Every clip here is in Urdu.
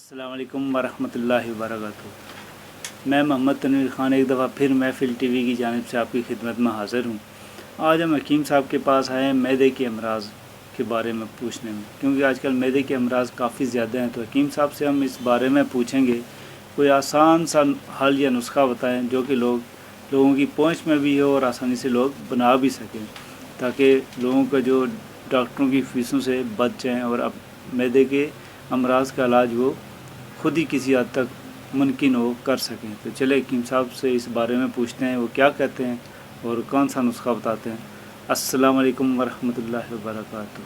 السلام علیکم ورحمۃ اللہ وبرکاتہ۔ میں محمد تنویر خان ایک دفعہ پھر محفل ٹی وی کی جانب سے آپ کی خدمت میں حاضر ہوں۔ آج ہم حکیم صاحب کے پاس آئے ہیں معدے کے امراض کے بارے میں پوچھنے میں، کیونکہ آج کل معدے کے امراض کافی زیادہ ہیں، تو حکیم صاحب سے ہم اس بارے میں پوچھیں گے کوئی آسان سا حل یا نسخہ بتائیں جو کہ لوگوں کی پہنچ میں بھی ہو اور آسانی سے لوگ بنا بھی سکیں، تاکہ لوگوں کا جو ڈاکٹروں کی فیسوں سے بچ جائیں اور اب معدے کے امراض کا علاج وہ خود ہی کسی حد تک ممکن ہو کر سکیں۔ تو چلے حکیم صاحب سے اس بارے میں پوچھتے ہیں وہ کیا کہتے ہیں اور کون سا نسخہ بتاتے ہیں۔ السلام علیکم ورحمۃ اللہ وبرکاتہ۔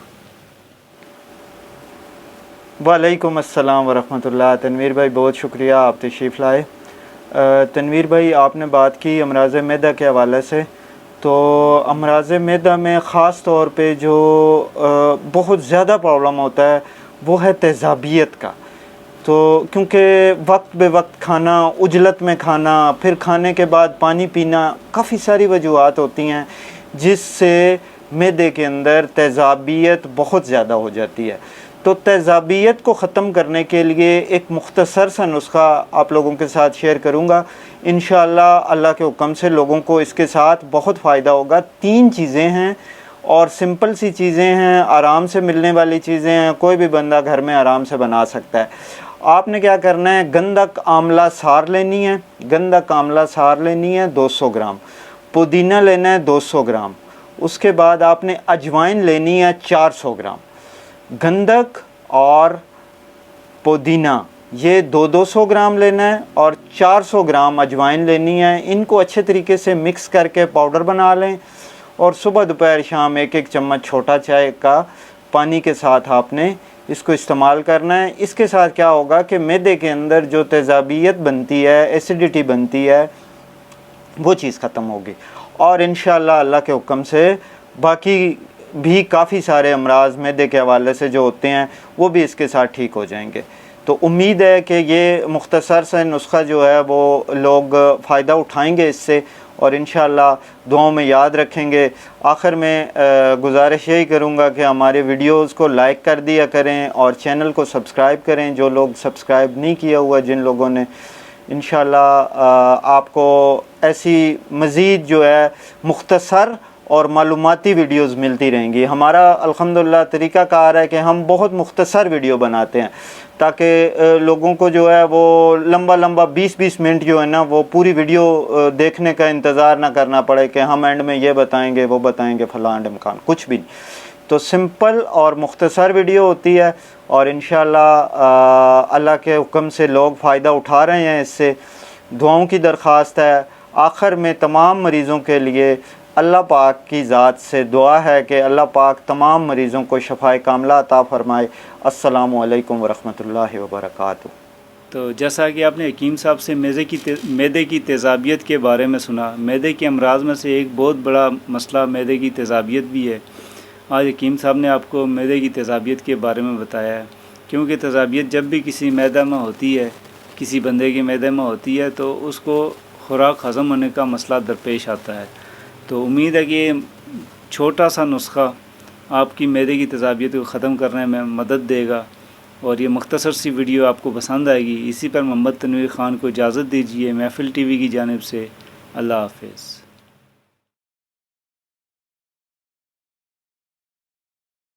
وعلیکم السلام ورحمۃ اللہ۔ تنویر بھائی بہت شکریہ، آپ تشریف لائے۔ تنویر بھائی آپ نے بات کی امراض معدہ کے حوالے سے، تو امراض معدہ میں خاص طور پہ جو بہت زیادہ پرابلم ہوتا ہے وہ ہے تیزابیت کا۔ تو کیونکہ وقت بے وقت کھانا، عجلت میں کھانا، پھر کھانے کے بعد پانی پینا، کافی ساری وجوہات ہوتی ہیں جس سے معدے کے اندر تیزابیت بہت زیادہ ہو جاتی ہے۔ تو تیزابیت کو ختم کرنے کے لیے ایک مختصر سا نسخہ آپ لوگوں کے ساتھ شیئر کروں گا۔ انشاءاللہ اللہ کے حکم سے لوگوں کو اس کے ساتھ بہت فائدہ ہوگا۔ 3 چیزیں ہیں اور سمپل سی چیزیں ہیں، آرام سے ملنے والی چیزیں ہیں، کوئی بھی بندہ گھر میں آرام سے بنا سکتا ہے۔ آپ نے کیا کرنا ہے، گندک آملہ سار لینی ہے، گندک آملہ سار لینی ہے 200 گرام، پودینہ لینا ہے 200 گرام، اس کے بعد آپ نے اجوائن لینی ہے 400 گرام۔ گندک اور پودینہ یہ 200 گرام لینا ہے اور 400 گرام اجوائن لینی ہے۔ ان کو اچھے طریقے سے مکس کر کے پاؤڈر بنا لیں اور صبح دوپہر شام 1 چمچ چھوٹا چائے کا پانی کے ساتھ آپ نے اس کو استعمال کرنا ہے۔ اس کے ساتھ کیا ہوگا کہ معدے کے اندر جو تیزابیت بنتی ہے، ایسیڈیٹی بنتی ہے، وہ چیز ختم ہوگی، اور انشاءاللہ اللہ کے حکم سے باقی بھی کافی سارے امراض معدے کے حوالے سے جو ہوتے ہیں وہ بھی اس کے ساتھ ٹھیک ہو جائیں گے۔ تو امید ہے کہ یہ مختصر سے نسخہ جو ہے وہ لوگ فائدہ اٹھائیں گے اس سے، اور انشاءاللہ دعاؤں میں یاد رکھیں گے۔ آخر میں گزارش یہی کروں گا کہ ہمارے ویڈیوز کو لائک کر دیا کریں اور چینل کو سبسکرائب کریں، جو لوگ سبسکرائب نہیں کیا ہوا جن لوگوں نے۔ انشاءاللہ آپ کو ایسی مزید جو ہے مختصر اور معلوماتی ویڈیوز ملتی رہیں گی۔ ہمارا الحمدللہ طریقہ کار ہے کہ ہم بہت مختصر ویڈیو بناتے ہیں تاکہ لوگوں کو جو ہے وہ لمبا 20 منٹ جو ہے نا وہ پوری ویڈیو دیکھنے کا انتظار نہ کرنا پڑے کہ ہم اینڈ میں یہ بتائیں گے وہ بتائیں گے فلاں امکان، کچھ بھی نہیں۔ تو سمپل اور مختصر ویڈیو ہوتی ہے، اور انشاءاللہ اللہ کے حکم سے لوگ فائدہ اٹھا رہے ہیں اس سے۔ دعاؤں کی درخواست ہے۔ آخر میں تمام مریضوں کے لیے اللہ پاک کی ذات سے دعا ہے کہ اللہ پاک تمام مریضوں کو شفائے کاملہ عطا فرمائے۔ السلام علیکم ورحمۃ اللہ وبرکاتہ۔ تو جیسا کہ آپ نے حکیم صاحب سے معدے کی تیزابیت کے بارے میں سنا، معدے کے امراض میں سے ایک بہت بڑا مسئلہ معدے کی تیزابیت بھی ہے۔ آج حکیم صاحب نے آپ کو معدے کی تیزابیت کے بارے میں بتایا ہے، کیونکہ تیزابیت جب بھی کسی معدہ میں ہوتی ہے، کسی بندے کے معدے میں ہوتی ہے، تو اس کو خوراک ہضم ہونے کا مسئلہ درپیش آتا ہے۔ تو امید ہے کہ یہ چھوٹا سا نسخہ آپ کی معدے کی تیزابیت کو ختم کرنے میں مدد دے گا، اور یہ مختصر سی ویڈیو آپ کو پسند آئے گی۔ اسی پر محمد تنویر خان کو اجازت دیجیے محفل ٹی وی کی جانب سے۔ اللہ حافظ۔